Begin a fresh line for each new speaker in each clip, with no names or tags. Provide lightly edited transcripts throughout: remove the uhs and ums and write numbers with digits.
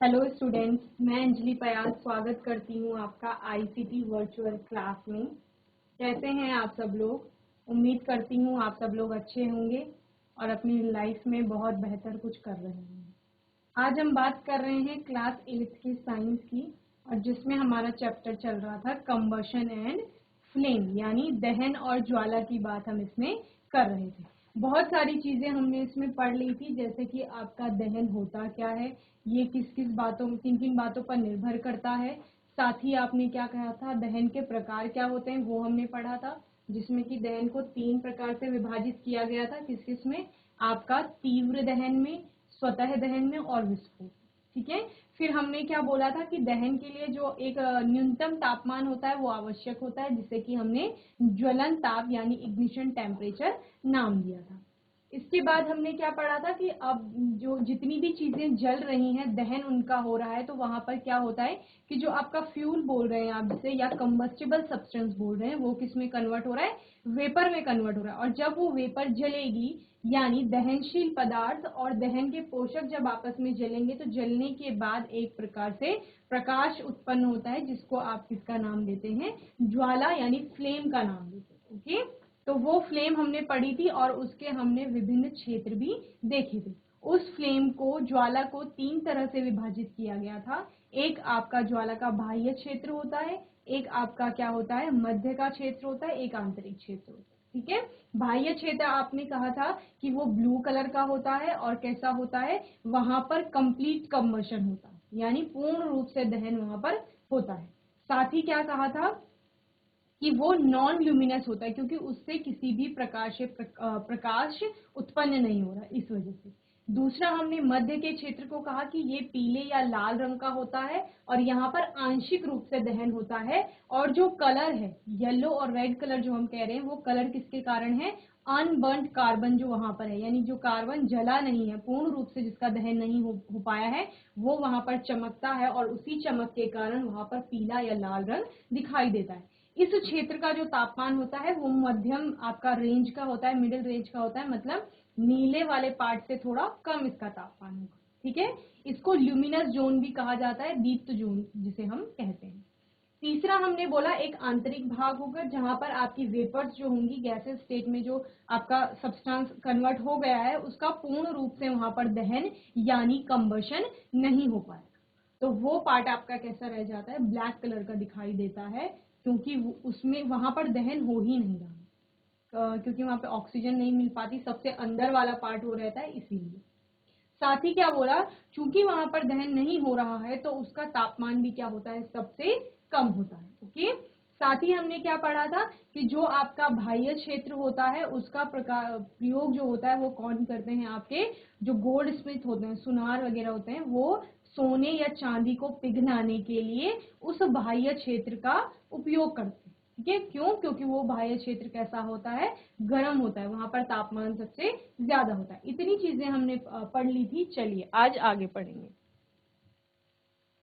Hello students, मैं अंजलि पयाल स्वागत करती हूँ आपका आईसीटी वर्चुअल क्लास में। कैसे हैं आप सब लोग? उम्मीद करती हूँ आप सब लोग अच्छे होंगे और अपनी लाइफ में बहुत बेहतर कुछ कर रहे होंगे। आज हम बात कर रहे हैं क्लास 8 की साइंस की, और जिसमें हमारा चैप्टर चल रहा था कंबशन एंड फ्लेम, यानी दहन और ज्वाला की बात हम इसमें कर रहे थे। बहुत सारी चीजें हमने इसमें पढ़ ली थी, जैसे कि आपका दहन होता क्या है, ये किस किस बातों किन किन बातों पर निर्भर करता है। साथ ही आपने क्या कहा था, दहन के प्रकार क्या होते हैं वो हमने पढ़ा था, जिसमें कि दहन को 3 प्रकार से विभाजित किया गया था। किस किस में? आपका तीव्र दहन में, स्वतः दहन में और विस्फोट। ठीक है। फिर हमने क्या बोला था कि दहन के लिए जो एक न्यूनतम तापमान होता है वो आवश्यक होता है, जिसे कि हमने ज्वलन ताप यानी इग्निशन टेम्परेचर नाम दिया था। इसके बाद हमने क्या पढ़ा था कि अब जो जितनी भी चीजें जल रही हैं, दहन उनका हो रहा है, तो वहां पर क्या होता है कि जो आपका फ्यूल बोल रहे हैं आप जिसे, या कंबस्टिबल सब्सटेंस बोल रहे हैं, वो किस में कन्वर्ट हो रहा है? वेपर में कन्वर्ट हो रहा है। और जब वो वेपर जलेगी, यानी दहनशील पदार्थ और दहन के पोषक जब आपस में जलेंगे, तो जलने के बाद एक प्रकार से प्रकाश उत्पन्न होता है, जिसको आप किसका नाम देते हैं? ज्वाला यानी फ्लेम का नाम देते हैं। ओके, तो वो फ्लेम हमने पढ़ी थी और उसके हमने विभिन्न क्षेत्र भी देखे थे। उस फ्लेम को, ज्वाला को 3 तरह से विभाजित किया गया था। एक आपका ज्वाला का बाह्य क्षेत्र होता है, एक आपका क्या होता है, मध्य का क्षेत्र होता है, एक आंतरिक क्षेत्र होता है। ठीक है। बाह्य क्षेत्र आपने कहा था कि वो ब्लू कलर का होता है, और कैसा होता है, वहां पर कंप्लीट कंबशन होता है, यानी पूर्ण रूप से दहन वहां पर होता है। साथ ही क्या कहा था कि वो नॉन ल्यूमिनस होता है, क्योंकि उससे किसी भी प्रकाश उत्पन्न नहीं हो रहा, इस वजह से। दूसरा, हमने मध्य के क्षेत्र को कहा कि ये पीले या लाल रंग का होता है, और यहाँ पर आंशिक रूप से दहन होता है। और जो कलर है, येलो और रेड कलर जो हम कह रहे हैं, वो कलर किसके कारण है? अनबर्न्ड कार्बन जो वहां पर है, यानी जो कार्बन जला नहीं है, पूर्ण रूप से जिसका दहन नहीं हो पाया है, वो वहां पर चमकता है, और उसी चमक के कारण वहां पर पीला या लाल रंग दिखाई देता है। इस क्षेत्र का जो तापमान होता है वो मध्यम आपका रेंज का होता है, मिडिल रेंज का होता है, मतलब नीले वाले पार्ट से थोड़ा कम इसका तापमान होगा। ठीक है। इसको ल्यूमिनस जोन भी कहा जाता है, दीप्त जोन जिसे हम कहते हैं। तीसरा हमने बोला एक आंतरिक भाग होगा, जहां पर आपकी वेपर्स जो होंगी, गैसेस स्टेट में जो आपका सब्सटेंस कन्वर्ट हो गया है, उसका पूर्ण रूप से वहां पर दहन यानी कंबशन नहीं हो पाएगा। तो वो पार्ट आपका कैसा रह जाता है? ब्लैक कलर का दिखाई देता है, क्योंकि उसमें वहां पर दहन हो ही नहीं रहा, क्योंकि वहां पे ऑक्सीजन नहीं मिल पाती, सबसे अंदर वाला पार्ट वो रहता है, इसीलिए। साथ ही क्या बोला, चूंकि वहां पर दहन नहीं हो रहा है, तो उसका तापमान भी क्या होता है? सबसे कम होता है। ओके। साथ ही हमने क्या पढ़ा था कि जो आपका बाह्य क्षेत्र होता है, उसका प्रयोग जो होता है वो कौन करते हैं? आपके जो गोल्ड स्मिथ होते हैं, सुनार वगैरह होते हैं, वो सोने या चांदी को पिघलाने के लिए उस बाह्य क्षेत्र का उपयोग करते हैं। ठीक है। क्यों? क्योंकि वो बाह्य क्षेत्र कैसा होता है? गर्म होता है, वहां पर तापमान सबसे ज्यादा होता है। इतनी चीजें हमने पढ़ ली थी। चलिए आज आगे पढ़ेंगे।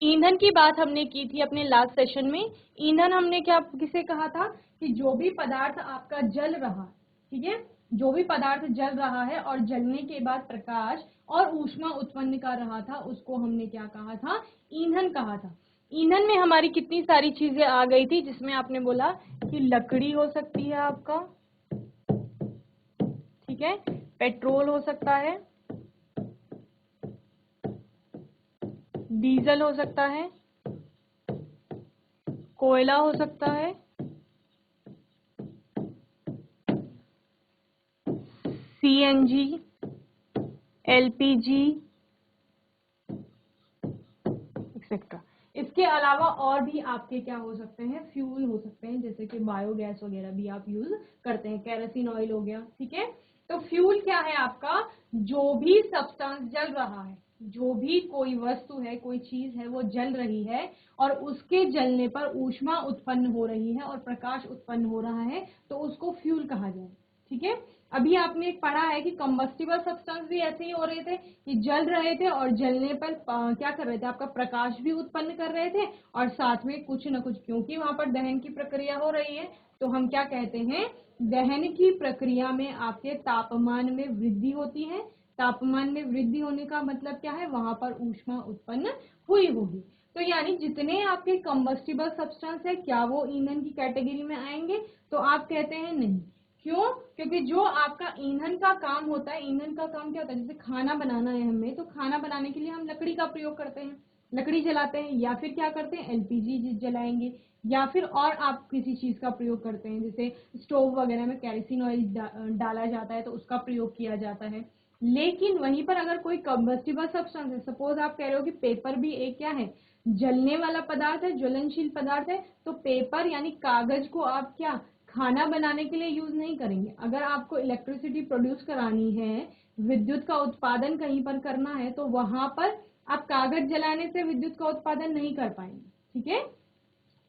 ईंधन की बात हमने की थी अपने लास्ट सेशन में। ईंधन हमने क्या किसे कहा था कि जो भी पदार्थ आपका जल रहा है, ठीक है, जो भी पदार्थ जल रहा है और जलने के बाद प्रकाश और ऊष्मा उत्पन्न कर रहा था, उसको हमने क्या कहा था? ईंधन कहा था। ईंधन में हमारी कितनी सारी चीजें आ गई थी, जिसमें आपने बोला कि लकड़ी हो सकती है आपका, ठीक है, पेट्रोल हो सकता है, डीजल हो सकता है, कोयला हो सकता है, सीएनजी, एलपीजी, एक्सेट्रा। इसके अलावा और भी आपके क्या हो सकते हैं? फ्यूल हो सकते हैं, जैसे कि बायोगैस वगैरह भी आप यूज करते हैं, केरोसिन ऑयल हो गया। ठीक है। तो फ्यूल क्या है आपका? जो भी सब्सटेंस जल रहा है, जो भी कोई वस्तु है, कोई चीज है, वो जल रही है और उसके जलने पर ऊष्मा उत्पन्न हो रही है और प्रकाश उत्पन्न हो रहा है, तो उसको फ्यूल कहा जाए। ठीक है। अभी आपने पढ़ा है कि कंबस्टिबल सब्सटेंस भी ऐसे ही हो रहे थे कि जल रहे थे, और जलने पर क्या कर रहे थे? आपका प्रकाश भी उत्पन्न कर रहे थे, और साथ में कुछ न कुछ, क्योंकि वहां पर दहन की प्रक्रिया हो रही है, तो हम क्या कहते हैं? दहन की प्रक्रिया में आपके तापमान में वृद्धि होती है, तापमान में वृद्धि होने का मतलब क्या है, वहां पर ऊष्मा उत्पन्न हुई होगी। तो यानी जितने आपके कंबस्टिबल सब्सटेंस है, क्या वो ईंधन की कैटेगरी में आएंगे? तो आप कहते हैं नहीं। क्यों? क्योंकि जो आपका ईंधन का काम होता है, ईंधन का काम क्या होता है, जैसे खाना बनाना है हमें, तो खाना बनाने के लिए हम लकड़ी का प्रयोग करते हैं, लकड़ी जलाते हैं, या फिर क्या करते हैं, एलपीजी जलाएंगे, या फिर और आप किसी चीज का प्रयोग करते हैं, जैसे स्टोव वगैरह में केरोसिन ऑयल डाला जाता है तो उसका प्रयोग किया जाता है। लेकिन वहीं पर अगर कोई कंबस्टिबल सब्सटेंस है, सपोज आप कह रहे हो कि पेपर भी एक क्या है, जलने वाला पदार्थ है, ज्वलनशील पदार्थ है, तो पेपर यानी कागज को आप क्या खाना बनाने के लिए यूज नहीं करेंगे। अगर आपको इलेक्ट्रिसिटी प्रोड्यूस करानी है, विद्युत का उत्पादन कहीं पर करना है, तो वहां पर आप कागज जलाने से विद्युत का उत्पादन नहीं कर पाएंगे। ठीक है,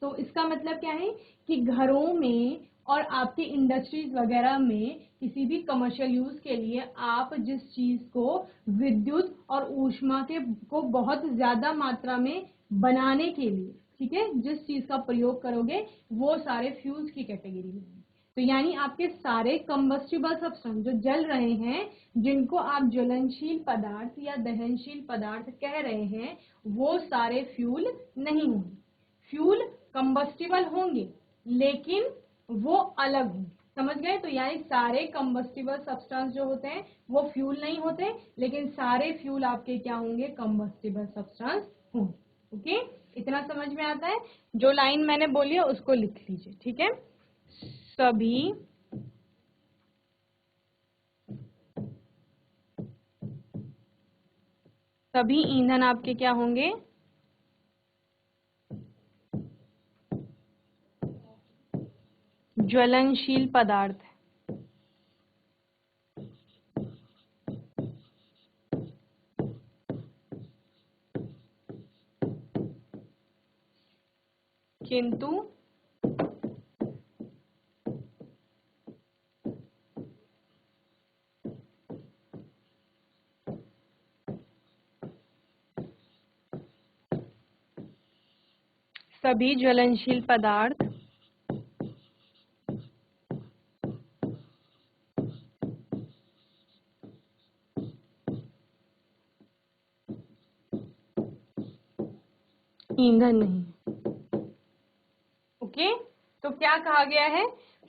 तो इसका मतलब क्या है कि घरों में और आपके इंडस्ट्रीज वगैरह में किसी भी कमर्शियल यूज के लिए आप जिस चीज को विद्युत और ऊष्मा के को बहुत ज्यादा मात्रा में बनाने के लिए, ठीक है, जिस चीज का प्रयोग करोगे वो सारे फ्यूल्स की कैटेगरी में। तो यानी आपके सारे कंबस्टिबल सब्सटेंस जो जल रहे हैं, जिनको आप ज्वलनशील पदार्थ या दहनशील पदार्थ कह रहे हैं, वो सारे फ्यूल नहीं होंगे। फ्यूल कंबस्टिबल होंगे लेकिन वो अलग होंगे। समझ गए? तो यानी सारे कंबस्टिबल सब्सटेंस जो होते हैं वो फ्यूल नहीं होते, लेकिन सारे फ्यूल आपके क्या होंगे, कंबस्टिबल सब्सटेंस होंगे। ओके, इतना समझ में आता है? जो लाइन मैंने बोली है उसको लिख लीजिए। ठीक है, सभी ईंधन आपके क्या होंगे, ज्वलनशील पदार्थ। किंतु सभी ज्वलनशील पदार्थ ईंधन नहीं। ओके, तो क्या कहा गया है,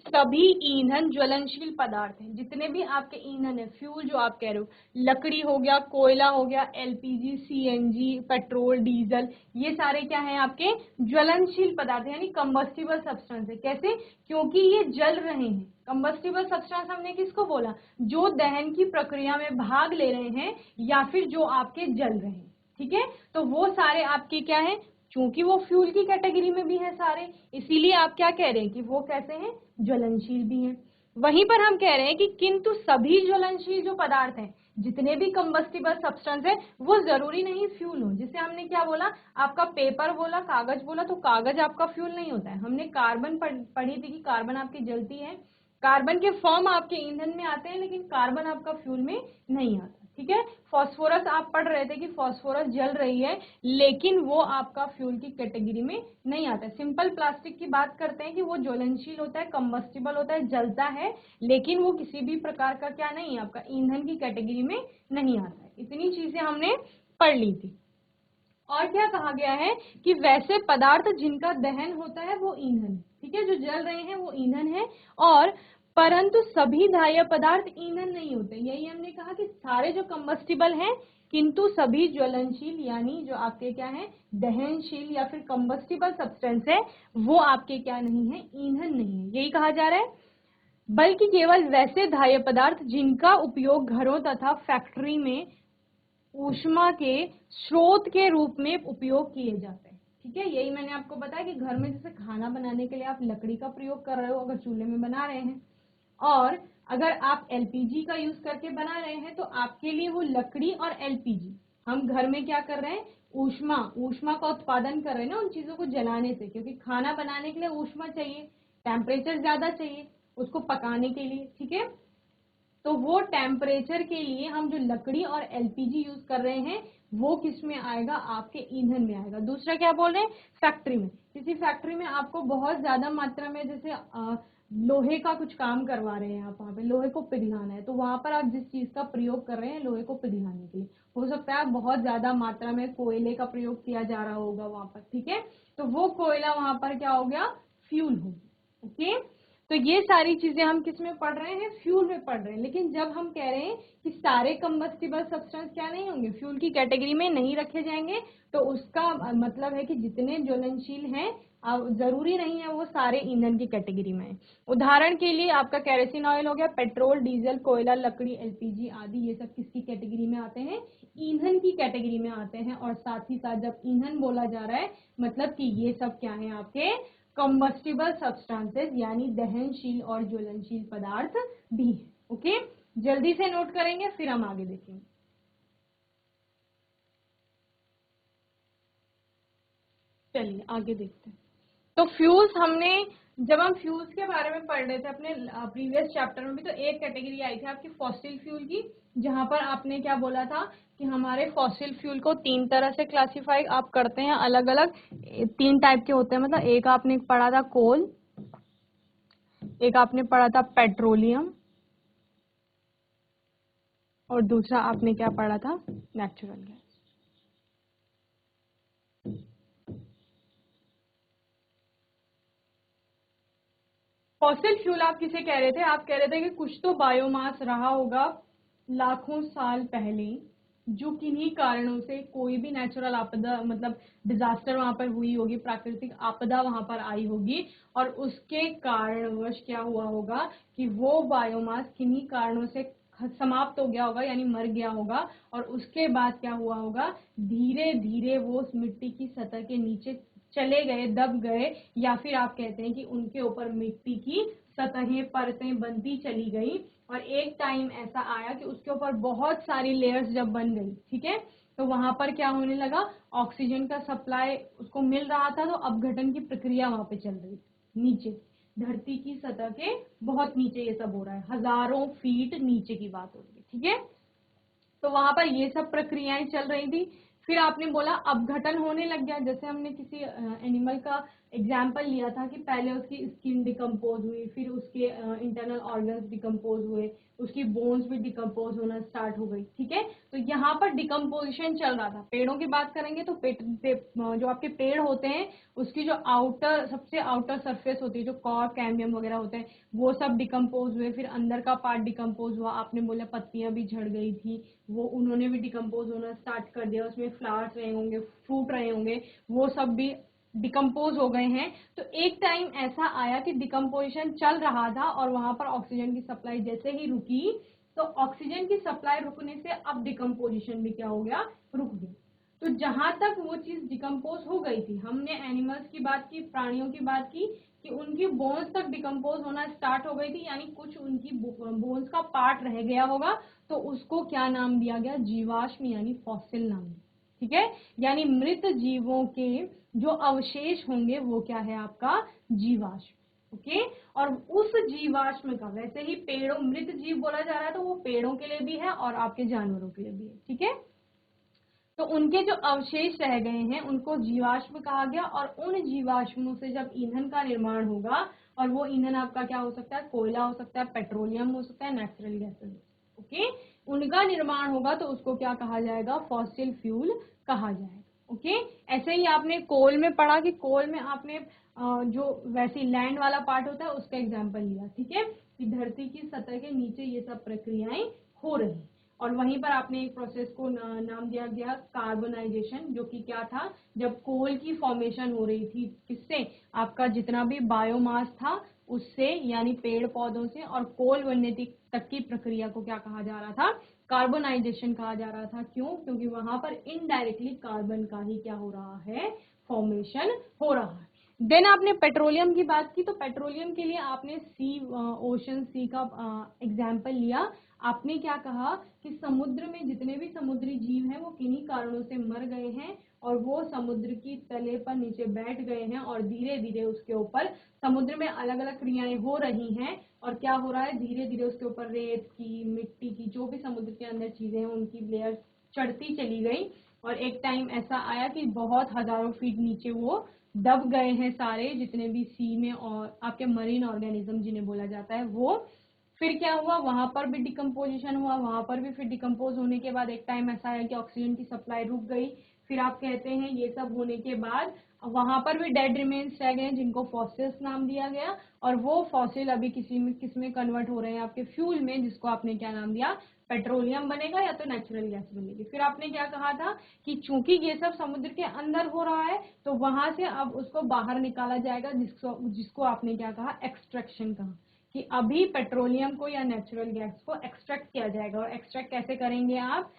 सभी ईंधन ज्वलनशील पदार्थ हैं। जितने भी आपके ईंधन है, फ्यूल जो आप कह रहे हो, लकड़ी हो गया, कोयला हो गया, एलपीजी, सीएनजी, पेट्रोल, डीजल, ये सारे क्या हैं आपके ज्वलनशील पदार्थ यानी कंबस्टिबल सब्सटेंस है। कैसे? क्योंकि ये जल रहे हैं। कंबस्टिबल सब्सटेंस हमने किसको बोला, जो दहन की प्रक्रिया में भाग ले रहे हैं या फिर जो आपके जल रहे हैं। ठीक है, तो वो सारे आपके क्या है, चूंकि वो फ्यूल की कैटेगरी में भी है सारे, इसीलिए आप क्या कह रहे हैं कि वो कैसे हैं, ज्वलनशील भी हैं। वहीं पर हम कह रहे हैं कि किंतु सभी ज्वलनशील जो पदार्थ हैं, जितने भी कंबस्टिबल सब्सटेंस है, वो जरूरी नहीं फ्यूल हो। जिसे हमने क्या बोला, आपका पेपर बोला, कागज बोला, तो कागज आपका फ्यूल नहीं होता है। हमने कार्बन पढ़ी थी कि कार्बन आपकी जलती है, कार्बन के फॉर्म आपके ईंधन में आते हैं, लेकिन कार्बन आपका फ्यूल में नहीं आता। ठीक है, फास्फोरस आप पढ़ रहे थे कि फास्फोरस जल रही है, लेकिन वो आपका फ्यूल की कैटेगरी में नहीं आता है। सिंपल प्लास्टिक की बात करते हैं कि वो ज्वलनशील होता है, कंबस्टिबल होता है, जलता है, लेकिन वो किसी भी प्रकार का क्या नहीं है, आपका ईंधन की कैटेगरी में नहीं आता है। इतनी चीजें हमने पढ़ ली थी। और क्या कहा गया है कि वैसे पदार्थ जिनका दहन होता है वो ईंधन, ठीक है, जो जल रहे हैं वो ईंधन है, और परंतु सभी धार्य पदार्थ ईंधन नहीं होते। यही हमने कहा कि सारे जो कंबस्टिबल हैं, किंतु सभी ज्वलनशील यानी जो आपके क्या है, दहनशील या फिर कंबस्टिबल सब्सटेंस है, वो आपके क्या नहीं है, ईंधन नहीं है। यही कहा जा रहा है। बल्कि केवल वैसे धार्य पदार्थ जिनका उपयोग घरों तथा फैक्ट्री में ऊष्मा के स्रोत के रूप में उपयोग किए जाते हैं। ठीक है, यही मैंने आपको बताया कि घर में जैसे खाना बनाने के लिए आप लकड़ी का प्रयोग कर रहे हो, अगर चूल्हे में बना रहे हैं, और अगर आप एलपीजी का यूज करके बना रहे हैं, तो आपके लिए वो लकड़ी और एलपीजी, हम घर में क्या कर रहे हैं, ऊष्मा का उत्पादन कर रहे हैं ना उन चीजों को जलाने से, क्योंकि खाना बनाने के लिए ऊष्मा चाहिए, टेम्परेचर ज्यादा चाहिए उसको पकाने के लिए। ठीक है, तो वो टेम्परेचर के लिए हम जो लकड़ी और एलपीजी यूज कर रहे हैं, वो किस में आएगा, आपके ईंधन में आएगा। दूसरा क्या बोल रहे हैं, फैक्ट्री में, किसी फैक्ट्री में आपको बहुत ज्यादा मात्रा में जैसे लोहे का कुछ काम करवा रहे हैं आप, वहां पे लोहे को पिघलाना है, तो वहां पर आप जिस चीज का प्रयोग कर रहे हैं लोहे को पिघलाने के लिए, हो सकता है बहुत ज्यादा मात्रा में कोयले का प्रयोग किया जा रहा होगा वहां पर, ठीक है, तो वो कोयला वहां पर क्या हो गया, फ्यूल हो गया। ओके, तो ये सारी चीजें हम किस में पढ़ रहे हैं, फ्यूल में पढ़ रहे हैं। लेकिन जब हम कह रहे हैं कि सारे कंबस्टिबल सब्सटेंस क्या नहीं होंगे, फ्यूल की कैटेगरी में नहीं रखे जाएंगे, तो उसका मतलब है कि जितने ज्वलनशील हैं जरूरी नहीं है वो सारे ईंधन की कैटेगरी में है। उदाहरण के लिए आपका केरोसिन ऑयल हो गया, पेट्रोल, डीजल, कोयला, लकड़ी, एलपीजी आदि, ये सब किसकी कैटेगरी में आते हैं, ईंधन की कैटेगरी में आते हैं। और साथ ही साथ जब ईंधन बोला जा रहा है मतलब कि ये सब क्या है, आपके कंबस्टिबल सब्सटेंसेस यानी दहनशील और ज्वलनशील पदार्थ भी है। ओके, जल्दी से नोट करेंगे फिर हम आगे देखेंगे। चलिए आगे देखते हैं। तो फ्यूल्स हमने, जब हम फ्यूल्स के बारे में पढ़ रहे थे अपने प्रीवियस चैप्टर में भी, तो एक कैटेगरी आई थी आपकी फॉसिल फ्यूल की, जहां पर आपने क्या बोला था कि हमारे फॉसिल फ्यूल को तीन तरह से क्लासिफाई आप करते हैं, अलग अलग तीन टाइप के होते हैं। मतलब एक आपने पढ़ा था कोल, एक आपने पढ़ा था पेट्रोलियम, और दूसरा आपने क्या पढ़ा था, नेचुरल गैस। फॉसिल फ्यूल आप किसे कह रहे थे, आप कह रहे थे कि कुछ तो बायोमास रहा होगा लाखों साल पहले, जो किन्हीं कारणों से कोई भी नेचुरल आपदा मतलब डिजास्टर वहां पर हुई होगी, प्राकृतिक आपदा वहां पर आई होगी, और उसके कारणवश क्या हुआ होगा कि वो बायोमास किन्हीं कारणों से समाप्त हो गया होगा यानी मर गया होगा, और उसके बाद क्या हुआ होगा, धीरे धीरे वो उस मिट्टी की सतह के नीचे चले गए, दब गए, या फिर आप कहते हैं कि उनके ऊपर मिट्टी की सतहें परतें बनती चली गई, और एक टाइम ऐसा आया कि उसके ऊपर बहुत सारी लेयर्स जब बन गई, ठीक है, तो वहां पर क्या होने लगा, ऑक्सीजन का सप्लाई उसको मिल रहा था, तो अपघटन की प्रक्रिया वहां पे चल रही थी नीचे, धरती की सतह के बहुत नीचे ये सब हो रहा है, हजारों फीट नीचे की बात हो रही है, ठीक है, तो वहां पर ये सब प्रक्रियाएं चल रही थी। फिर आपने बोला अपघटन होने लग गया, जैसे हमने किसी एनिमल का एग्जाम्पल लिया था कि पहले उसकी स्किन डिकम्पोज हुई, फिर उसके इंटरनल ऑर्गन्स डिकम्पोज हुए, उसकी बोन्स भी डिकम्पोज होना स्टार्ट हो गई, ठीक है, तो यहाँ पर डिकम्पोजिशन चल रहा था। पेड़ों की बात करेंगे तो जो आपके पेड़ होते हैं उसकी जो आउटर सबसे आउटर सरफेस होती है, जो कॉर्क कैम्बियम वगैरह होते हैं, वो सब डिकम्पोज हुए, फिर अंदर का पार्ट डिकम्पोज हुआ, आपने बोला पत्तियां भी झड़ गई थी, वो उन्होंने भी डिकम्पोज होना स्टार्ट कर दिया, उसमें फ्लावर्स रहे होंगे, फ्रूट रहे होंगे, वो सब भी डिकम्पोज हो गए हैं। तो एक टाइम ऐसा आया कि डिकम्पोजिशन चल रहा था और वहां पर ऑक्सीजन की सप्लाई जैसे ही रुकी, तो ऑक्सीजन की सप्लाई रुकने से अब डिकम्पोजिशन भी क्या हो गया, रुक गया। तो जहां तक वो चीज डिकम्पोज हो गई थी, हमने एनिमल्स की बात की, प्राणियों की बात की कि उनकी बोन्स तक डिकम्पोज होना स्टार्ट हो गई थी, यानी कुछ उनकी बोन्स का पार्ट रह गया होगा, तो उसको क्या नाम दिया गया, जीवाश्म यानी फॉसिल नाम, ठीक है, यानी मृत जीवों के जो अवशेष होंगे वो क्या है आपका, जीवाश्म। ओके, और उस जीवाश्म का, वैसे ही पेड़ों, मृत जीव बोला जा रहा है तो वो पेड़ों के लिए भी है और आपके जानवरों के लिए भी है, ठीक है, तो उनके जो अवशेष रह गए हैं उनको जीवाश्म कहा गया, और उन जीवाश्मों से जब ईंधन का निर्माण होगा, और वो ईंधन आपका क्या हो सकता है, कोयला हो सकता है, पेट्रोलियम हो सकता है, नेचुरल गैसेस, ओके, उनका निर्माण होगा तो उसको क्या कहा जाएगा, फॉसिल फ्यूल कहा जाएगा। ओके, ऐसे ही आपने कोल में पढ़ा कि कोल में आपने जो वैसे लैंड वाला पार्ट होता है उसका एग्जाम्पल लिया, ठीक है, कि धरती की सतह के नीचे ये सब प्रक्रियाएं हो रही, और वहीं पर आपने एक प्रोसेस को नाम दिया गया कार्बोनाइजेशन, जो कि क्या था, जब कोल की फॉर्मेशन हो रही थी, किससे, आपका जितना भी बायोमास था उससे, यानी पेड़ पौधों से, और कोल बनने तक की प्रक्रिया को क्या कहा जा रहा था, कार्बोनाइजेशन कहा जा रहा था। क्यों, क्योंकि वहां पर इनडायरेक्टली कार्बन का ही क्या हो रहा है, फॉर्मेशन हो रहा है। देन आपने पेट्रोलियम की बात की, तो पेट्रोलियम के लिए आपने सी, ओशन सी का एग्जाम्पल लिया। आपने क्या कहा कि समुद्र में जितने भी समुद्री जीव हैं वो किन्हीं कारणों से मर गए हैं, और वो समुद्र की तले पर नीचे बैठ गए हैं, और धीरे धीरे उसके ऊपर समुद्र में अलग अलग क्रियाएं हो रही हैं, और क्या हो रहा है, धीरे धीरे उसके ऊपर रेत की, मिट्टी की, जो भी समुद्र के अंदर चीजें हैं उनकी लेयर चढ़ती चली गई, और एक टाइम ऐसा आया कि बहुत हजारों फीट नीचे वो दब गए हैं सारे जितने भी सी में और आपके मरीन ऑर्गेनिज्म जिन्हें बोला जाता है वो। फिर क्या हुआ, वहां पर भी डिकम्पोजिशन हुआ, वहां पर भी फिर डिकम्पोज होने के बाद एक टाइम ऐसा आया कि ऑक्सीजन की सप्लाई रुक गई। फिर आप कहते हैं ये सब होने के बाद वहां पर भी डेड रिमेन्स रह गए जिनको फॉसिल्स नाम दिया गया, और वो फॉसिल अभी किस में कन्वर्ट हो रहे हैं, आपके फ्यूल में, जिसको आपने क्या नाम दिया, पेट्रोलियम बनेगा या तो नेचुरल गैस बनेगी। फिर आपने क्या कहा था कि चूंकि ये सब समुद्र के अंदर हो रहा है तो वहां से अब उसको बाहर निकाला जाएगा, जिसको आपने क्या कहा, एक्सट्रैक्शन कहा, कि अभी पेट्रोलियम को या नेचुरल गैस को एक्सट्रैक्ट किया जाएगा। और एक्सट्रैक्ट कैसे करेंगे आप,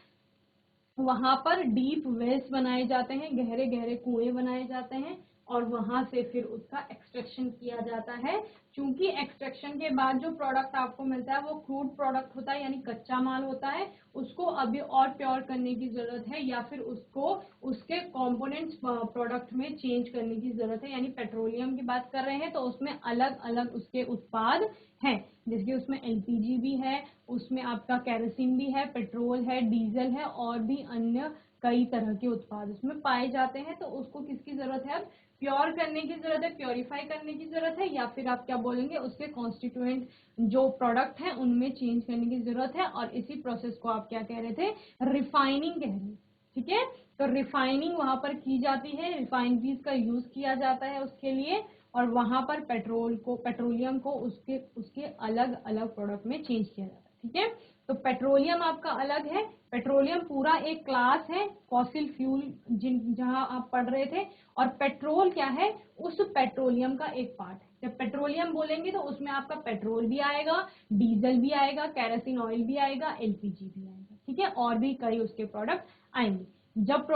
वहां पर डीप वेल्स बनाए जाते हैं, गहरे गहरे कुएं बनाए जाते हैं, और वहां से फिर उसका एक्सट्रैक्शन किया जाता है। क्योंकि एक्सट्रैक्शन के बाद जो प्रोडक्ट आपको मिलता है वो क्रूड प्रोडक्ट होता है, यानी कच्चा माल होता है, उसको अभी और प्योर करने की जरूरत है, या फिर उसको उसके कंपोनेंट्स प्रोडक्ट में चेंज करने की जरूरत है। यानी पेट्रोलियम की बात कर रहे हैं तो उसमें अलग अलग उसके उत्पाद हैं, जैसे उसमें एलपीजी भी है, उसमें आपका केरोसिन भी है, पेट्रोल है, डीजल है, और भी अन्य कई तरह के उत्पाद उसमें पाए जाते हैं। तो उसको किसकी जरूरत है, अब प्योर करने की जरूरत है, प्योरीफाई करने की जरूरत है, या फिर आप क्या बोलेंगे, उसके कॉन्स्टिट्यूएंट जो प्रोडक्ट है उनमें चेंज करने की जरूरत है। और इसी प्रोसेस को आप क्या कह रहे थे, रिफाइनिंग कह रहे हैं। ठीक है, तो रिफाइनिंग वहां पर की जाती है, रिफाइनरीज का यूज किया जाता है उसके लिए, और वहां पर पेट्रोलियम को उसके उसके अलग अलग प्रोडक्ट में चेंज किया जाता है। ठीक है, तो पेट्रोलियम आपका अलग है, पेट्रोलियम पूरा एक क्लास है फॉसिल फ्यूल जहां आप पढ़ रहे थे, और पेट्रोल क्या है, उस पेट्रोलियम का एक पार्ट है। जब पेट्रोलियम बोलेंगे तो उसमें आपका पेट्रोल भी आएगा, डीजल भी आएगा, केरोसिन ऑयल भी आएगा, एलपीजी भी आएगा। ठीक है, और भी कई उसके प्रोडक्ट आएंगे। जब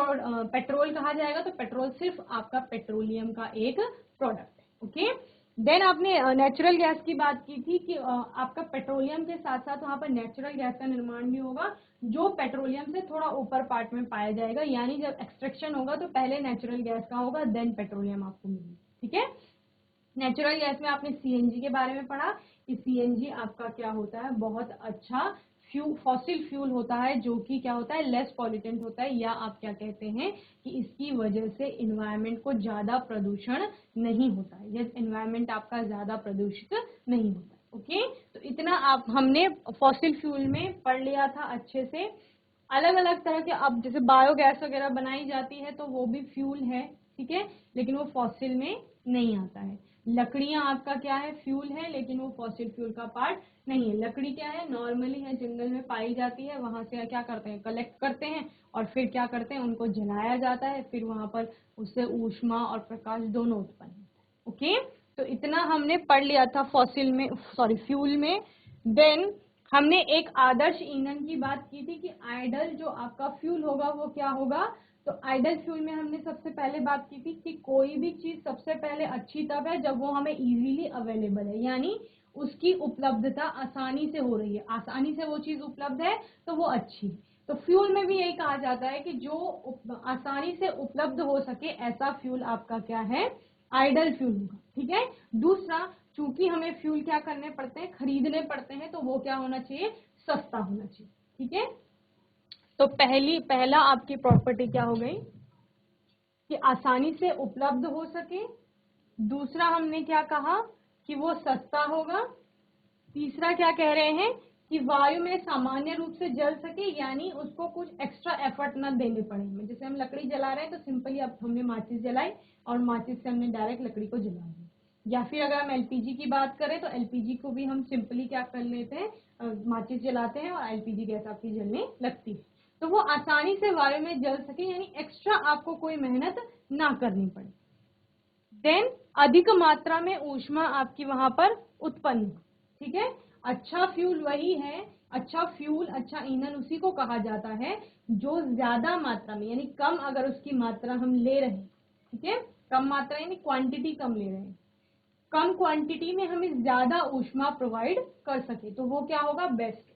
पेट्रोल कहा जाएगा तो पेट्रोल सिर्फ आपका पेट्रोलियम का एक प्रोडक्ट है। ओके, देन आपने नेचुरल गैस की बात की थी कि आपका पेट्रोलियम के साथ साथ वहां पर नेचुरल गैस का निर्माण भी होगा, जो पेट्रोलियम से थोड़ा ऊपर पार्ट में पाया जाएगा। यानी जब एक्सट्रैक्शन होगा तो पहले नेचुरल गैस का होगा, देन पेट्रोलियम आपको मिलेगा। ठीक है, नेचुरल गैस में आपने सीएनजी के बारे में पढ़ा कि सीएनजी आपका क्या होता है, बहुत अच्छा फॉसिल फ्यूल होता है, जो कि क्या होता है, लेस पॉल्यूटेंट होता है, या आप क्या कहते हैं कि इसकी वजह से इन्वायरमेंट को ज्यादा प्रदूषण नहीं होता है, या एनवायरमेंट आपका ज्यादा प्रदूषित नहीं होता है। ओके, तो इतना आप हमने फॉसिल फ्यूल में पढ़ लिया था अच्छे से। अलग अलग तरह के, अब जैसे बायोगैस वगैरह बनाई जाती है तो वो भी फ्यूल है, ठीक है, लेकिन वो फॉसिल में नहीं आता है। लकड़ियां आपका क्या है, फ्यूल है, लेकिन वो फॉसिल फ्यूल का पार्ट नहीं है। लकड़ी क्या है, नॉर्मली है, जंगल में पाई जाती है, वहां से क्या करते हैं, कलेक्ट करते हैं, और फिर क्या करते हैं, उनको जलाया जाता है, फिर वहां पर उससे ऊष्मा और प्रकाश दोनों उत्पन्न होता है। ओके, तो इतना हमने पढ़ लिया था फॉसिल में, सॉरी फ्यूल में। देन हमने एक आदर्श ईंधन की बात की थी कि आइडल जो आपका फ्यूल होगा वो क्या होगा। तो आइडल फ्यूल में हमने सबसे पहले बात की थी कि कोई भी चीज सबसे पहले अच्छी तब है जब वो हमें इजीली अवेलेबल है, यानी उसकी उपलब्धता आसानी से हो रही है, आसानी से वो चीज उपलब्ध है तो वो अच्छी है। तो फ्यूल में भी यही कहा जाता है कि जो आसानी से उपलब्ध हो सके ऐसा फ्यूल आपका क्या है, आइडल फ्यूल होगा। ठीक है, दूसरा, चूंकि हमें फ्यूल क्या करने पड़ते हैं, खरीदने पड़ते हैं, तो वो क्या होना चाहिए, सस्ता होना चाहिए। ठीक है, तो पहला आपकी प्रॉपर्टी क्या हो गई कि आसानी से उपलब्ध हो सके, दूसरा हमने क्या कहा कि वो सस्ता होगा, तीसरा क्या कह रहे हैं कि वायु में सामान्य रूप से जल सके, यानी उसको कुछ एक्स्ट्रा एफर्ट ना देने पड़े हमें। जैसे हम लकड़ी जला रहे हैं तो सिंपली अब हमने माचिस जलाई और माचिस से हमने डायरेक्ट लकड़ी को जला दिया। या फिर अगर हम एलपीजी की बात करें तो एलपीजी को भी हम सिंपली क्या कर लेते हैं, माचिस जलाते हैं और एलपीजी गैस आपकी जलने लगती है। तो वो आसानी से वायु में जल सके, यानी एक्स्ट्रा आपको कोई मेहनत ना करनी पड़े। देन अधिक मात्रा में ऊष्मा आपकी वहां पर उत्पन्न हो। ठीक है, अच्छा फ्यूल वही है, अच्छा फ्यूल, अच्छा ईंधन उसी को कहा जाता है जो ज्यादा मात्रा में, यानी कम अगर उसकी मात्रा हम ले रहे हैं, ठीक है, कम मात्रा यानी क्वांटिटी कम ले रहे हैं, कम क्वांटिटी में हमें ज्यादा ऊष्मा प्रोवाइड कर सके, तो वो क्या होगा, बेस्ट।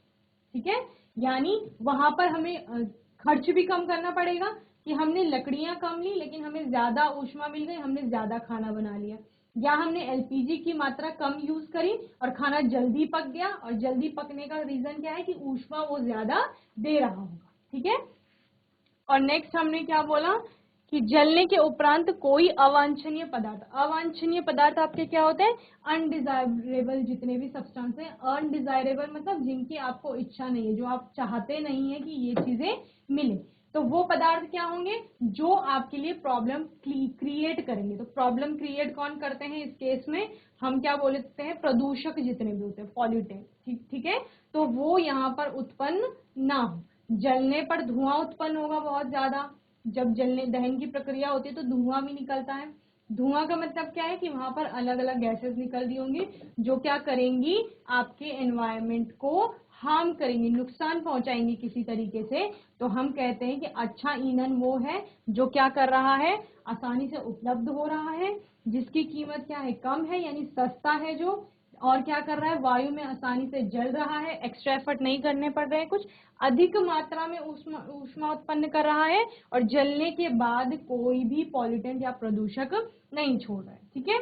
ठीक है, यानी वहां पर हमें खर्च भी कम करना पड़ेगा कि हमने लकड़ियां कम ली लेकिन हमें ज्यादा ऊष्मा मिल गई, हमने ज्यादा खाना बना लिया, या हमने एलपीजी की मात्रा कम यूज करी और खाना जल्दी पक गया, और जल्दी पकने का रीजन क्या है कि ऊष्मा वो ज्यादा दे रहा होगा। ठीक है, और नेक्स्ट हमने क्या बोला कि जलने के उपरांत कोई अवांछनीय पदार्थ आपके क्या होते हैं, अनडिजायरेबल, जितने भी सब्सटेंस हैं अनडिजायरेबल मतलब जिनकी आपको इच्छा नहीं है, जो आप चाहते नहीं है कि ये चीजें मिले, तो वो पदार्थ क्या होंगे जो आपके लिए प्रॉब्लम क्रिएट करेंगे। तो प्रॉब्लम क्रिएट कौन करते हैं इस केस में, हम क्या बोलते हैं, प्रदूषक जितने भी होते हैं, पॉल्यूटेंट, ठीक है। तो वो यहाँ पर उत्पन्न ना हो। जलने पर धुआं उत्पन्न होगा बहुत ज्यादा, जब जलने दहन की प्रक्रिया होती है तो धुआं भी निकलता है। धुआं का मतलब क्या है कि वहां पर अलग अलग गैसेस निकल रही होंगी जो क्या करेंगी, आपके एनवायरमेंट को हार्म करेंगी, नुकसान पहुंचाएंगी किसी तरीके से। तो हम कहते हैं कि अच्छा ईंधन वो है जो क्या कर रहा है, आसानी से उपलब्ध हो रहा है, जिसकी कीमत क्या है, कम है, यानी सस्ता है जो, और क्या कर रहा है, वायु में आसानी से जल रहा है, एक्स्ट्रा एफर्ट नहीं करने पड़ रहे हैं, कुछ अधिक मात्रा में ऊष्मा उत्पन्न कर रहा है, और जलने के बाद कोई भी पॉल्यूटेंट या प्रदूषक नहीं छोड़ रहा है, ठीक है।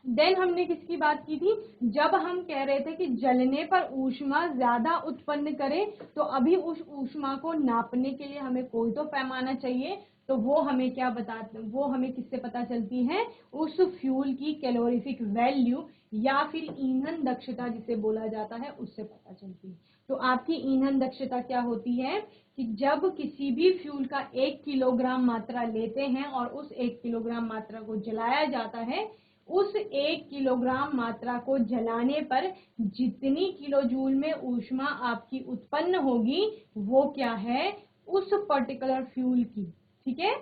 देन हमने किसकी बात की थी, जब हम कह रहे थे कि जलने पर ऊष्मा ज्यादा उत्पन्न करे, तो अभी उस ऊष्मा को नापने के लिए हमें कोई तो पैमाना चाहिए। तो वो हमें क्या बताते, वो हमें किससे पता चलती है, उस फ्यूल की कैलोरीफिक वैल्यू या फिर ईंधन दक्षता जिसे बोला जाता है, उससे पता चलती है। तो आपकी ईंधन दक्षता क्या होती है कि जब किसी भी फ्यूल का 1 किलोग्राम मात्रा लेते हैं और उस 1 किलोग्राम मात्रा को जलाया जाता है, उस 1 किलोग्राम मात्रा को जलाने पर जितनी किलोजूल में ऊष्मा आपकी उत्पन्न होगी, वो क्या है, उस पर्टिकुलर फ्यूल की, ठीक है,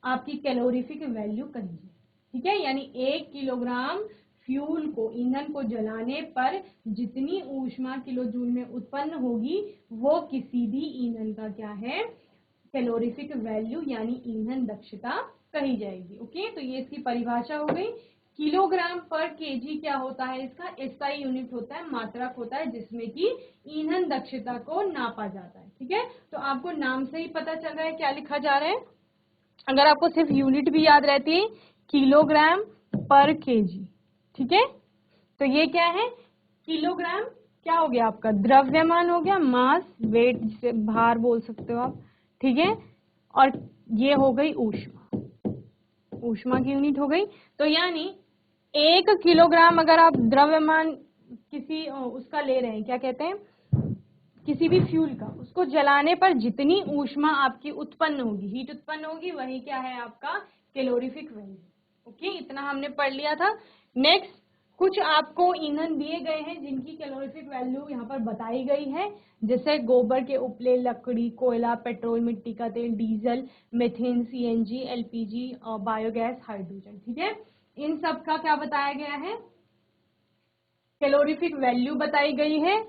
आपकी कैलोरीफिक वैल्यू कहेंगे, ठीक है। यानी 1 किलोग्राम फ्यूल को, ईंधन को जलाने पर जितनी ऊष्मा किलोजूल में उत्पन्न होगी, वो किसी भी ईंधन का क्या है, कैलोरीफिक वैल्यू यानी ईंधन दक्षता कही जाएगी। ओके, तो ये इसकी परिभाषा हो गई। किलोग्राम पर केजी क्या होता है, इसका एसआई यूनिट होता है, मात्रक होता है, जिसमें कि ईंधन दक्षता को नापा जाता है, ठीक है। तो आपको नाम से ही पता चल रहा है क्या लिखा जा रहा है। अगर आपको सिर्फ यूनिट भी याद रहती है, किलोग्राम पर केजी, ठीक है। तो ये क्या है, किलोग्राम क्या हो गया आपका, द्रव्यमान हो गया, मास, वेट, जिसे भार बोल सकते हो आप, ठीक है। और ये हो गई ऊष्मा, ऊष्मा की यूनिट हो गई। तो यानी 1 किलोग्राम अगर आप द्रव्यमान किसी उसका ले रहे हैं, क्या कहते हैं, किसी भी फ्यूल का, उसको जलाने पर जितनी ऊष्मा आपकी उत्पन्न होगी, हीट उत्पन्न होगी, वही क्या है आपका कैलोरीफिक वैल्यू। ओके, इतना हमने पढ़ लिया था। नेक्स्ट, कुछ आपको ईंधन दिए गए हैं जिनकी कैलोरीफिक वैल्यू यहाँ पर बताई गई है, जैसे गोबर के उपले, लकड़ी, कोयला, पेट्रोल, मिट्टी का तेल, diesel, methane, CNG, LPG, biogas, hydrogen, ठीक है। इन सब का क्या बताया गया है, कैलोरीफिक वैल्यू बताई गई है,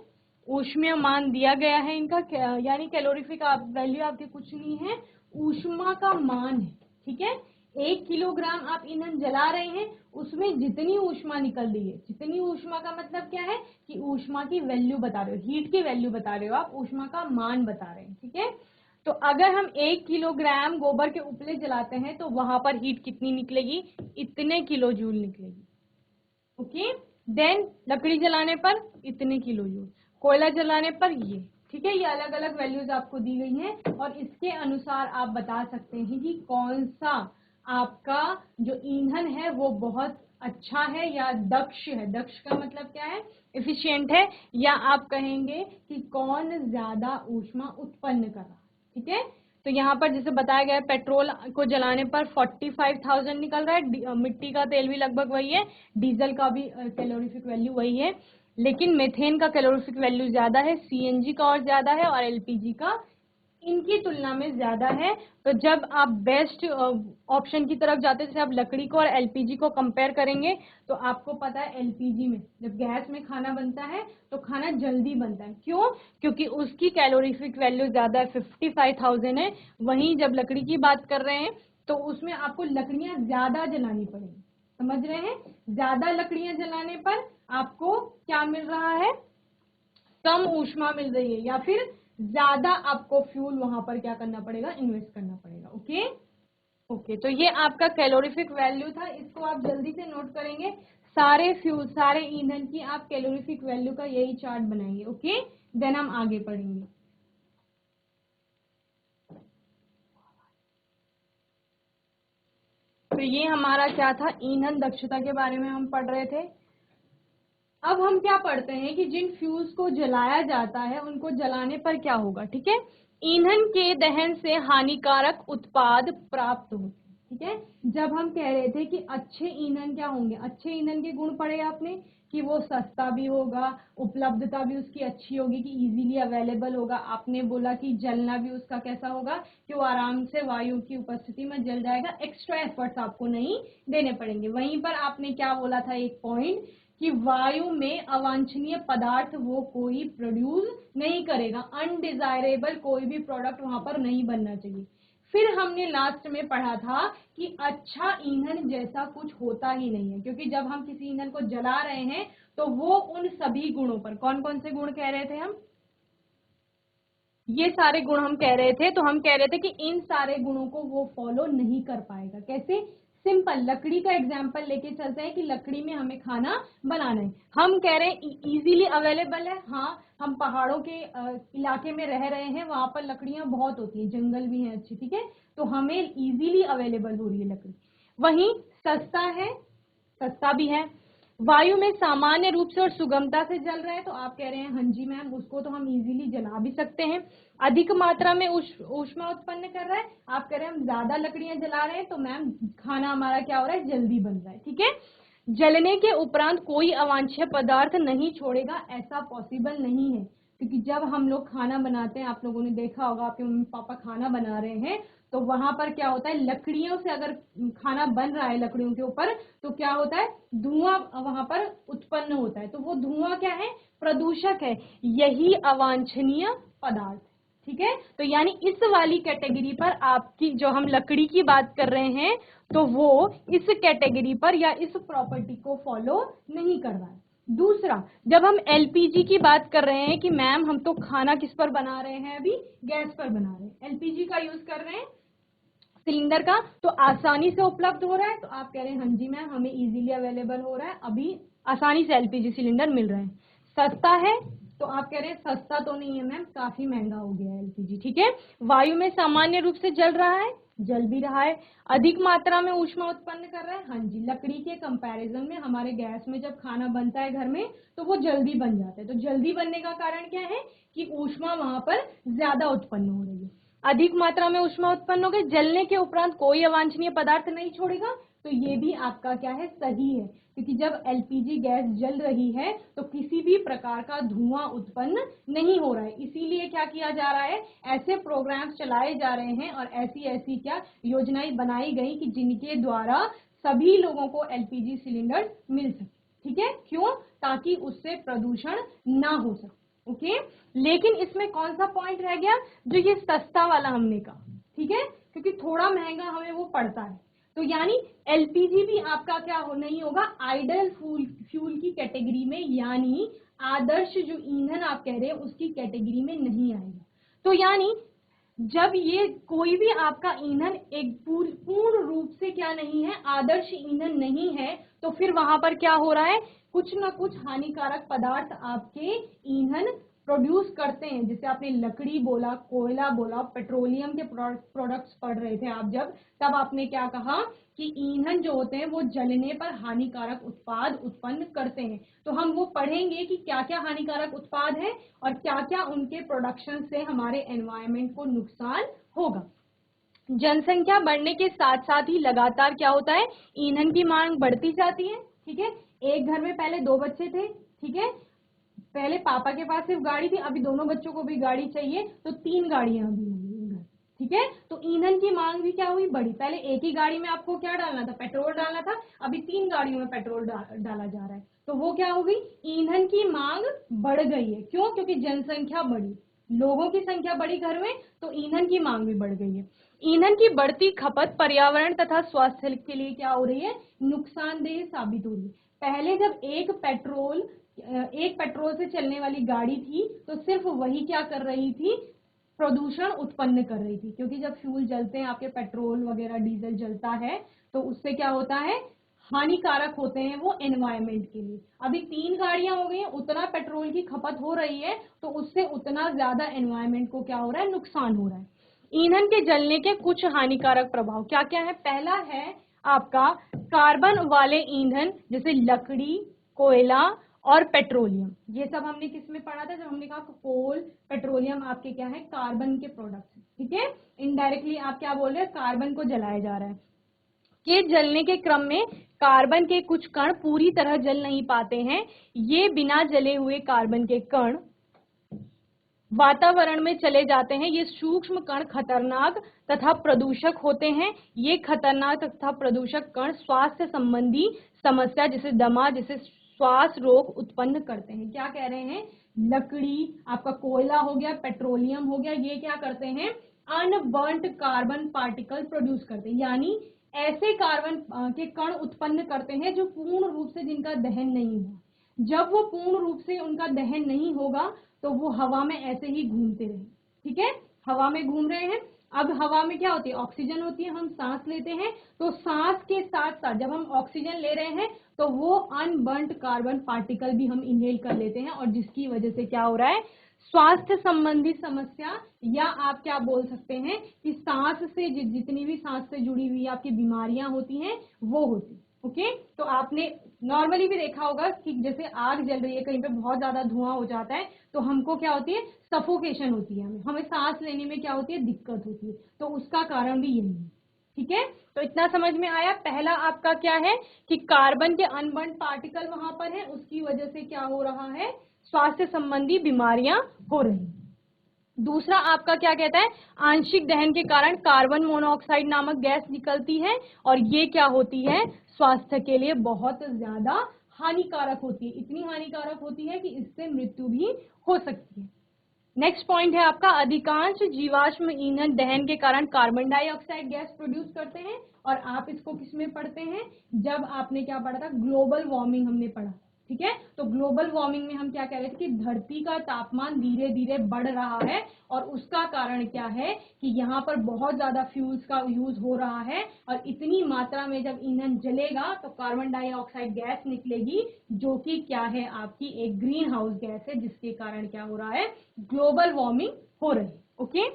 ऊष्मीय मान दिया गया है इनका, यानी कैलोरीफिक वैल्यू आपके कुछ नहीं है, ऊष्मा का मान है, ठीक है। 1 किलोग्राम आप ईंधन जला रहे हैं, उसमें जितनी ऊष्मा निकल रही है, जितनी ऊष्मा का मतलब क्या है कि ऊष्मा की वैल्यू बता रहे हो, हीट की वैल्यू बता रहे हो आप, ऊष्मा का मान बता रहे हैं, ठीक है। तो अगर हम 1 किलोग्राम गोबर के उपले जलाते हैं तो वहां पर हीट कितनी निकलेगी, इतने किलो जूल निकलेगी। ओके, देन लकड़ी जलाने पर इतने किलो जूल, कोयला जलाने पर ये, ठीक है। ये अलग अलग वैल्यूज आपको दी गई हैं और इसके अनुसार आप बता सकते हैं कि कौन सा आपका जो ईंधन है वो बहुत अच्छा है या दक्ष है। दक्ष का मतलब क्या है, एफिशिएंट है, या आप कहेंगे कि कौन ज्यादा ऊष्मा उत्पन्न कर रहा है, ठीक है। तो यहाँ पर जैसे बताया गया है, पेट्रोल को जलाने पर 45,000 निकल रहा है, मिट्टी का तेल भी लगभग वही है, डीजल का भी कैलोरीफिक वैल्यू वही है, लेकिन मेथेन का कैलोरीफिक वैल्यू ज्यादा है, सीएनजी का और ज्यादा है, और एलपीजी का इनकी तुलना में ज्यादा है। तो जब आप बेस्ट ऑप्शन की तरफ जाते हैं, जैसे आप लकड़ी को और एलपीजी को कंपेयर करेंगे, तो आपको पता है एलपीजी में जब गैस में खाना बनता है तो खाना जल्दी बनता है, क्यों, क्योंकि उसकी कैलोरीफिक वैल्यू ज्यादा है, 55,000 है। वहीं जब लकड़ी की बात कर रहे हैं तो उसमें आपको लकड़ियां ज्यादा जलानी पड़ेगी, समझ रहे हैं, ज्यादा लकड़ियां जलाने पर आपको क्या मिल रहा है, कम ऊष्मा मिल रही है, या फिर ज्यादा आपको फ्यूल वहां पर क्या करना पड़ेगा, इन्वेस्ट करना पड़ेगा। ओके ओके, तो ये आपका कैलोरीफिक वैल्यू था, इसको आप जल्दी से नोट करेंगे। सारे फ्यूल, सारे ईंधन की आप कैलोरीफिक वैल्यू का यही चार्ट बनाएंगे। ओके, देन हम आगे पढ़ेंगे। तो ये हमारा क्या था, ईंधन दक्षता के बारे में हम पढ़ रहे थे। अब हम क्या पढ़ते हैं कि जिन फ्यूल्स को जलाया जाता है उनको जलाने पर क्या होगा, ठीक है। ईंधन के दहन से हानिकारक उत्पाद प्राप्त होते हैं, ठीक है। जब हम कह रहे थे कि अच्छे ईंधन क्या होंगे, अच्छे ईंधन के गुण पढ़े आपने कि वो सस्ता भी होगा, उपलब्धता भी उसकी अच्छी होगी, कि इजीली अवेलेबल होगा। आपने बोला कि जलना भी उसका कैसा होगा, कि वो आराम से वायु की उपस्थिति में जल जाएगा, एक्स्ट्रा एफर्ट्स आपको नहीं देने पड़ेंगे। वहीं पर आपने क्या बोला था, एक पॉइंट, कि वायु में अवांछनीय पदार्थ वो कोई प्रोड्यूस नहीं करेगा, अनडिजायरेबल कोई भी प्रोडक्ट वहां पर नहीं बनना चाहिए। फिर हमने लास्ट में पढ़ा था कि अच्छा ईंधन जैसा कुछ होता ही नहीं है, क्योंकि जब हम किसी ईंधन को जला रहे हैं तो वो उन सभी गुणों पर, कौन कौन से गुण कह रहे थे हम, ये सारे गुण हम कह रहे थे। तो हम कह रहे थे कि इन सारे गुणों को वो फॉलो नहीं कर पाएगा। कैसे, सिंपल, लकड़ी का एग्जांपल लेके चलते हैं कि लकड़ी में हमें खाना बनाना है। हम कह रहे हैं इजीली अवेलेबल है, हाँ, हम पहाड़ों के इलाके में रह रहे हैं, वहां पर लकड़ियां बहुत होती हैं, जंगल भी हैं अच्छी, ठीक है, तो हमें इजीली अवेलेबल हो रही है लकड़ी। वहीं सस्ता है, सस्ता भी है, वायु में सामान्य रूप से और सुगमता से जल रहा है, तो आप कह रहे हैं हाँ जी मैम, उसको तो हम इजीली जला भी सकते हैं। अधिक मात्रा में ऊष्मा उत्पन्न कर रहा है, आप कह रहे हैं हम ज्यादा लकड़ियां जला रहे हैं तो मैम खाना हमारा क्या हो रहा है, जल्दी बन रहा है, ठीक है। जलने के उपरांत कोई अवांछनीय पदार्थ नहीं छोड़ेगा, ऐसा पॉसिबल नहीं है, क्योंकि जब हम लोग खाना बनाते हैं, आप लोगों ने देखा होगा आपके मम्मी पापा खाना बना रहे हैं, तो वहां पर क्या होता है, लकड़ियों से अगर खाना बन रहा है लकड़ियों के ऊपर, तो क्या होता है, धुआं वहां पर उत्पन्न होता है। तो वो धुआं क्या है, प्रदूषक है, यही अवांछनीय पदार्थ, ठीक है। तो यानी इस वाली कैटेगरी पर आपकी, जो हम लकड़ी की बात कर रहे हैं, तो वो इस कैटेगरी पर या इस प्रॉपर्टी को फॉलो नहीं कर रहा है। दूसरा, जब हम एलपीजी की बात कर रहे हैं कि मैम हम तो खाना किस पर बना रहे हैं, अभी गैस पर बना रहे हैं, एलपीजी का यूज कर रहे हैं, सिलेंडर का, तो आसानी से उपलब्ध हो रहा है, तो आप कह रहे हैं हाँ जी मैम, हमें इजीली अवेलेबल हो रहा है, अभी आसानी से एलपीजी सिलेंडर मिल रहे हैं। सस्ता है, तो आप कह रहे हैं सस्ता तो नहीं है मैम, काफी महंगा हो गया है एलपीजी, ठीक है। वायु में सामान्य रूप से जल रहा है, जल भी रहा है। अधिक मात्रा में ऊष्मा उत्पन्न कर रहा है, हाँ जी, लकड़ी के कंपैरिजन में हमारे गैस में जब खाना बनता है घर में, तो वो जल्दी बन जाता है। तो जल्दी बनने का कारण क्या है, कि ऊष्मा वहां पर ज्यादा उत्पन्न हो रही है, अधिक मात्रा में ऊष्मा उत्पन्न हो गई, जलने के उपरांत कोई अवांछनीय पदार्थ नहीं छोड़ेगा, तो ये भी आपका क्या है, सही है, क्योंकि जब एलपीजी गैस जल रही है तो किसी भी प्रकार का धुआं उत्पन्न नहीं हो रहा है। इसीलिए क्या किया जा रहा है, ऐसे प्रोग्राम्स चलाए जा रहे हैं और ऐसी ऐसी क्या योजनाएं बनाई गई कि जिनके द्वारा सभी लोगों को एलपीजी सिलेंडर मिल सके, ठीक है। क्यों, ताकि उससे प्रदूषण ना हो सके, ओके। लेकिन इसमें कौन सा पॉइंट रह गया, जो ये सस्ता वाला हमने कहा, ठीक है, क्योंकि थोड़ा महंगा हमें वो पड़ता है। तो यानी एलपीजी भी आपका क्या हो नहीं होगा, आइडल फ्यूल की कैटेगरी में, यानी आदर्श जो ईंधन आप कह रहे हैं उसकी कैटेगरी में नहीं आएगा। तो यानी जब ये कोई भी आपका ईंधन एक पूर्ण रूप से क्या नहीं है, आदर्श ईंधन नहीं है, तो फिर वहां पर क्या हो रहा है, कुछ ना कुछ हानिकारक पदार्थ आपके ईंधन प्रोड्यूस करते हैं। जैसे आपने लकड़ी बोला, कोयला बोला, पेट्रोलियम के प्रोडक्ट्स पढ़ रहे थे आप जब, तब आपने क्या कहा कि ईंधन जो होते हैं वो जलने पर हानिकारक उत्पाद उत्पन्न करते हैं। तो हम वो पढ़ेंगे कि क्या क्या हानिकारक उत्पाद है और क्या क्या उनके प्रोडक्शन से हमारे एनवायरमेंट को नुकसान होगा। जनसंख्या बढ़ने के साथ साथ ही लगातार क्या होता है, ईंधन की मांग बढ़ती जाती है, ठीक है। एक घर में पहले 2 बच्चे थे, ठीक है, पहले पापा के पास सिर्फ गाड़ी थी, अभी दोनों बच्चों को भी गाड़ी चाहिए, तो 3 गाड़ियां अभी हो गई घर, ठीक है। तो ईंधन की मांग भी क्या हुई, बढ़ी। पहले एक ही गाड़ी में आपको क्या डालना था, पेट्रोल डालना था, अभी 3 गाड़ियों में पेट्रोल डाला जा रहा है, तो वो क्या हो गई, ईंधन की मांग बढ़ गई है। क्यों, क्योंकि जनसंख्या बढ़ी, लोगों की संख्या बढ़ी घर में, तो ईंधन की मांग भी बढ़ गई है। ईंधन की बढ़ती खपत पर्यावरण तथा स्वास्थ्य के लिए क्या हो रही है, नुकसानदेह साबित हो रही है। पहले जब एक पेट्रोल से चलने वाली गाड़ी थी, तो सिर्फ वही क्या कर रही थी, प्रदूषण उत्पन्न कर रही थी, क्योंकि जब फ्यूल जलते हैं आपके, पेट्रोल वगैरह डीजल जलता है, तो उससे क्या होता है, हानिकारक होते हैं वो एनवायरमेंट के लिए। अभी 3 गाड़ियां हो गई हैं, उतना पेट्रोल की खपत हो रही है, तो उससे उतना ज्यादा एनवायरमेंट को क्या हो रहा है, नुकसान हो रहा है। ईंधन के जलने के कुछ हानिकारक प्रभाव क्या क्या है, पहला है आपका कार्बन वाले ईंधन जैसे लकड़ी, कोयला और पेट्रोलियम, ये सब हमने किस में पढ़ा था जब हमने कहा कोल, पेट्रोलियम आपके क्या है, कार्बन के प्रोडक्ट्स, ठीक है। इनडायरेक्टली आप क्या बोल रहे हैं, कार्बन को जलाया जा रहा है। के जलने के क्रम में कार्बन के कुछ कण पूरी तरह जल नहीं पाते हैं। ये बिना जले हुए कार्बन के कण वातावरण में चले जाते हैं। ये सूक्ष्म कण खतरनाक तथा प्रदूषक होते हैं। ये खतरनाक तथा प्रदूषक कण स्वास्थ्य संबंधी समस्या जैसे दमा, जैसे श्वास रोग उत्पन्न करते हैं। क्या कह रहे हैं, लकड़ी, आपका कोयला हो गया, पेट्रोलियम हो गया, ये क्या करते हैं, अनबर्न्ट कार्बन पार्टिकल प्रोड्यूस करते हैं, यानी ऐसे कार्बन के कण उत्पन्न करते हैं जो पूर्ण रूप से जिनका दहन नहीं हुआ। जब वो पूर्ण रूप से उनका दहन नहीं होगा तो वो हवा में ऐसे ही घूमते रहे, ठीक है, हवा में घूम रहे हैं। अब हवा में क्या होती है, ऑक्सीजन होती है, हम सांस लेते हैं, तो सांस के साथ साथ जब हम ऑक्सीजन ले रहे हैं तो वो अनबर्न्ट कार्बन पार्टिकल भी हम इनहेल कर लेते हैं, और जिसकी वजह से क्या हो रहा है, स्वास्थ्य संबंधी समस्या, या आप क्या बोल सकते हैं कि सांस से जितनी भी सांस से जुड़ी हुई आपकी बीमारियां होती हैं वो होती। ओके, तो आपने नॉर्मली भी देखा होगा कि जैसे आग जल रही है, कहीं पे बहुत ज्यादा धुआं हो जाता है तो हमको क्या होती है, सफोकेशन होती है, हमें सांस लेने में क्या होती है, दिक्कत होती है, तो उसका कारण भी यही है, ठीक है। तो इतना समझ में आया। पहला आपका क्या है कि कार्बन के अनबर्न्ड पार्टिकल वहां पर है, उसकी वजह से क्या हो रहा है, स्वास्थ्य संबंधी बीमारियां हो रही। दूसरा आपका क्या कहता है, आंशिक दहन के कारण कार्बन मोनोऑक्साइड नामक गैस निकलती है, और ये क्या होती है, स्वास्थ्य के लिए बहुत ज्यादा हानिकारक होती है। इतनी हानिकारक होती है कि इससे मृत्यु भी हो सकती है। नेक्स्ट पॉइंट है आपका, अधिकांश जीवाश्म ईंधन दहन के कारण कार्बन डाइऑक्साइड गैस प्रोड्यूस करते हैं, और आप इसको किसमें पढ़ते हैं, जब आपने क्या पढ़ा था, ग्लोबल वार्मिंग हमने पढ़ा, ठीक है। तो ग्लोबल वार्मिंग में हम क्या कह रहे थे कि धरती का तापमान धीरे धीरे बढ़ रहा है, और उसका कारण क्या है कि यहाँ पर बहुत ज्यादा फ्यूल्स का यूज हो रहा है, और इतनी मात्रा में जब ईंधन जलेगा तो कार्बन डाइऑक्साइड गैस निकलेगी, जो कि क्या है, आपकी एक ग्रीन हाउस गैस है, जिसके कारण क्या हो रहा है, ग्लोबल वार्मिंग हो रही है। ओके,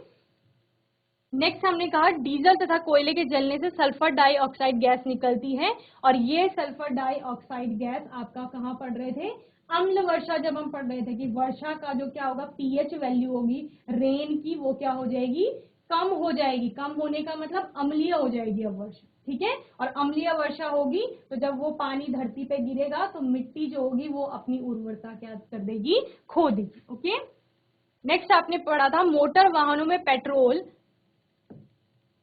नेक्स्ट हमने कहा डीजल तथा कोयले के जलने से सल्फर डाइऑक्साइड गैस निकलती है, और ये सल्फर डाइऑक्साइड गैस आपका कहाँ पढ़ रहे थे, अम्ल वर्षा, जब हम पढ़ रहे थे कि वर्षा का जो क्या होगा, पीएच वैल्यू होगी रेन की, वो क्या हो जाएगी, कम हो जाएगी। कम होने का मतलब अम्लीय हो जाएगी अब वर्षा, ठीक है। और अम्लीय वर्षा होगी तो जब वो पानी धरती पे गिरेगा तो मिट्टी जो होगी वो अपनी उर्वरता क्या कर देगी, खो देगी। ओके, नेक्स्ट आपने पढ़ा था मोटर वाहनों में पेट्रोल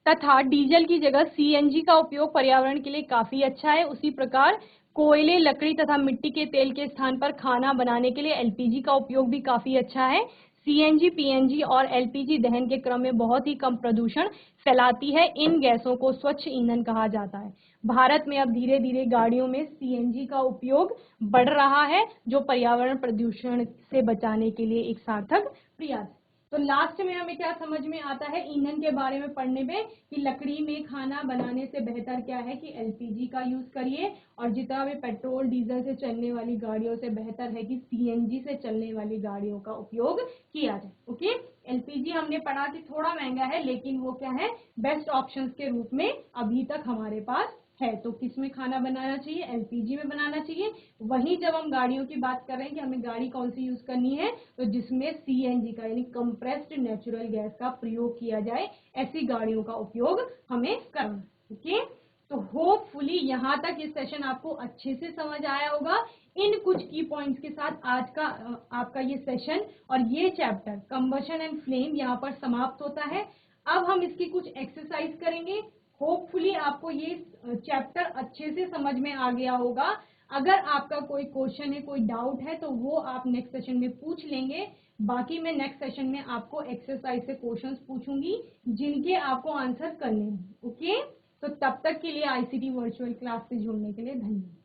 तथा डीजल की जगह सीएनजी का उपयोग पर्यावरण के लिए काफी अच्छा है। उसी प्रकार कोयले, लकड़ी तथा मिट्टी के तेल के स्थान पर खाना बनाने के लिए एलपीजी का उपयोग भी काफी अच्छा है। सीएनजी, पीएनजी और एलपीजी दहन के क्रम में बहुत ही कम प्रदूषण फैलाती है। इन गैसों को स्वच्छ ईंधन कहा जाता है। भारत में अब धीरे धीरे गाड़ियों में सीएनजी का उपयोग बढ़ रहा है, जो पर्यावरण प्रदूषण से बचाने के लिए एक सार्थक प्रयास। तो लास्ट में हमें क्या समझ में आता है ईंधन के बारे में पढ़ने में, कि लकड़ी में खाना बनाने से बेहतर क्या है कि एलपीजी का यूज करिए, और जितना भी पेट्रोल डीजल से चलने वाली गाड़ियों से बेहतर है कि सीएनजी से चलने वाली गाड़ियों का उपयोग किया जाए। ओके, एलपीजी हमने पढ़ा कि थोड़ा महंगा है, लेकिन वो क्या है, बेस्ट ऑप्शंस के रूप में अभी तक हमारे पास है। तो किस में खाना बनाना चाहिए, एलपीजी में बनाना चाहिए। वहीं जब हम गाड़ियों की बात कर रहे हैं कि हमें गाड़ी कौन सी यूज करनी है, तो जिसमें सीएनजी का यानी कंप्रेस्ड नेचुरल गैस का प्रयोग किया जाए, ऐसी गाड़ियों का उपयोग हमें करना। ओके, तो होपफुली यहाँ तक ये सेशन आपको अच्छे से समझ आया होगा। इन कुछ की पॉइंट्स के साथ आज का आपका ये सेशन और ये चैप्टर कंबशन एंड फ्लेम यहाँ पर समाप्त होता है। अब हम इसकी कुछ एक्सरसाइज करेंगे। होपफुली आपको ये चैप्टर अच्छे से समझ में आ गया होगा। अगर आपका कोई क्वेश्चन है, कोई डाउट है, तो वो आप नेक्स्ट सेशन में पूछ लेंगे। बाकी मैं नेक्स्ट सेशन में आपको एक्सरसाइज से क्वेश्चंस पूछूंगी जिनके आपको आंसर करने हैं। ओके, तो तब तक के लिए आईसीटी वर्चुअल क्लास से जुड़ने के लिए धन्यवाद।